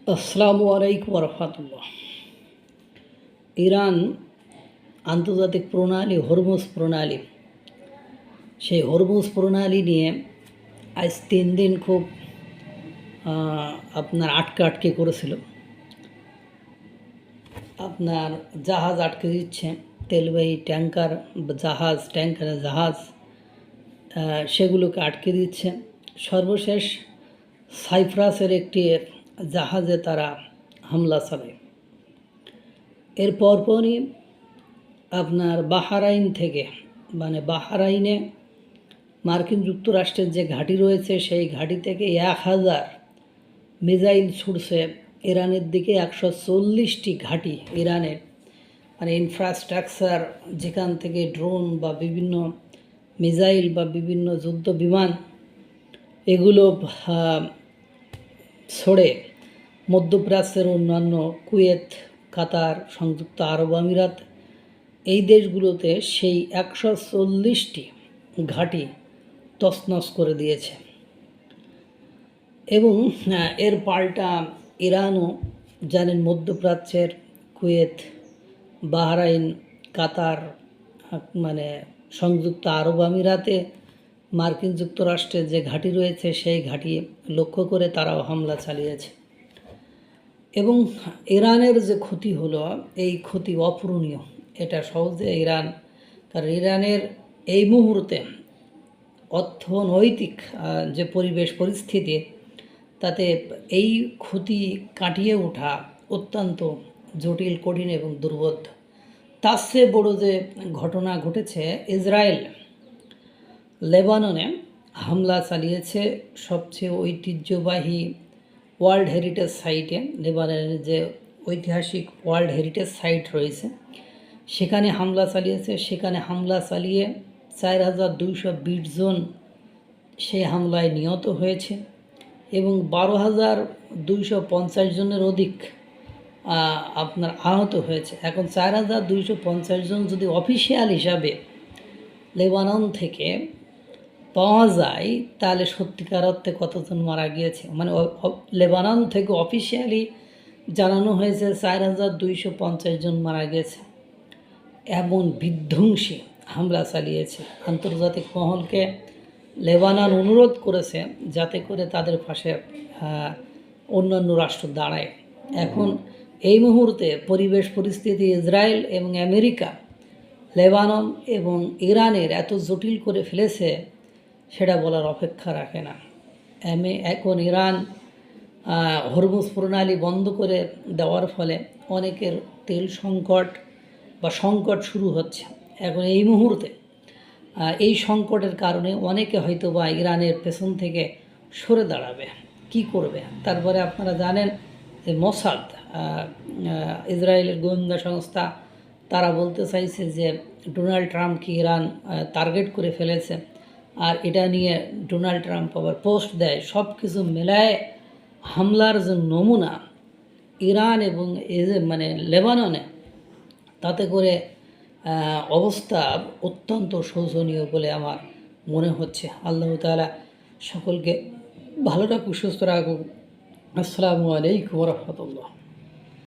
আসসালামু আলাইকুম রহমতুল্লাহ। ইরান আন্তর্জাতিক প্রণালী হরমুজ প্রণালী, সেই হরমুজ প্রণালী নিয়ে আজ 3 দিন খুব আপনার আটকে করেছিল। আপনার জাহাজ আটকে দিচ্ছে, তেলবাহী ট্যাঙ্কার জাহাজ সেগুলোকে আটকে দিচ্ছে। সর্বশেষ সাইপ্রাসের একটি জাহাজে তারা হামলা চালায়। এর পরপরই আপনার বাহরাইন থেকে বাহরাইনে মার্কিন যুক্তরাষ্ট্রের যে ঘাঁটি রয়েছে সেই ঘাঁটি থেকে 1000 মিসাইল ছুড়ছে ইরানের দিকে। 140টি ঘাঁটি ইরানের ইনফ্রাস্ট্রাকচার, যেখান থেকে ড্রোন বা বিভিন্ন মিসাইল বা বিভিন্ন যুদ্ধ বিমান এগুলো ছড়ে মধ্যপ্রাচ্যের অন্যান্য কুয়েত, কাতার, সংযুক্ত আরব আমিরাত এই দেশগুলোতে সেই 140টি ঘাঁটি তছনছ করে দিয়েছে। এবং এর পাল্টা ইরানও জানেন মধ্যপ্রাচ্যের কুয়েত, বাহরাইন, কাতার সংযুক্ত আরব আমিরাতে মার্কিন যুক্তরাষ্ট্রের যে ঘাঁটি রয়েছে সেই ঘাঁটি লক্ষ্য করে তারাও হামলা চালিয়েছে। এবং ইরানের যে ক্ষতি হলো, এই ক্ষতি অপূরণীয়। এটা সহজে কারণ ইরানের এই মুহূর্তে অর্থনৈতিক যে পরিস্থিতি, তাতে এই ক্ষতি কাটিয়ে ওঠা অত্যন্ত জটিল, কঠিন এবং দুর্বোধ্য। তার চেয়ে বড় যে ঘটনা ঘটেছে, ইসরায়েল লেবাননে হামলা চালিয়েছে সবচেয়ে ঐতিহ্যবাহী ওয়ার্ল্ড হেরিটেজ সাইটে। লেবাননের যে ঐতিহাসিক ওয়ার্ল্ড হেরিটেজ সাইট রয়েছে সেখানে হামলা চালিয়েছে। সেখানে হামলা চালিয়ে 4220 জন সেই হামলায় নিহত হয়েছে এবং 12,250 জনের অধিক আপনার আহত হয়েছে। এখন 4250 জন যদি অফিসিয়াল হিসাবে লেবানন থেকে পাওয়া যায়, তাহলে সত্যিকার অর্থে কতজন মারা গিয়েছে। লেবানন থেকে অফিসিয়ালি জানানো হয়েছে 4250 জন মারা গেছে। এমন বিধ্বংসী হামলা চালিয়েছে। আন্তর্জাতিক মহলকে লেবানন অনুরোধ করেছে যাতে করে তাদের পাশে অন্যান্য রাষ্ট্র দাঁড়ায়। এখন এই মুহূর্তে পরিস্থিতি ইসরায়েল এবং আমেরিকা লেবানন এবং ইরানের এত জটিল করে ফেলেছে, সেটা বলার অপেক্ষা রাখে না। এখন ইরান হরমুজ প্রণালী বন্ধ করে দেওয়ার ফলে অনেকের তেল সংকট শুরু হচ্ছে। এখন এই মুহূর্তে এই সংকটের কারণে অনেকে হয়তো বা ইরানের পেছন থেকে সরে দাঁড়াবে। কি করবে? তারপরে আপনারা জানেন যে মোসাদ, ইসরায়েলের গোয়েন্দা সংস্থা, তারা বলতে চাইছে যে ডোনাল্ড ট্রাম্পকে ইরান টার্গেট করে ফেলেছে। আর এটা নিয়ে ডোনাল্ড ট্রাম্প আবার পোস্ট দেয়। সব কিছু মেলায় হামলার যে নমুনা ইরান এবং লেবাননে, তাতে করে অবস্থা অত্যন্ত শোচনীয় বলে আমার মনে হচ্ছে। আল্লাহ তাআলা সকলকে ভালো রাখুক, সুস্থ রাখুক। আসসালামু আলাইকুম রহমতুল্লাহ।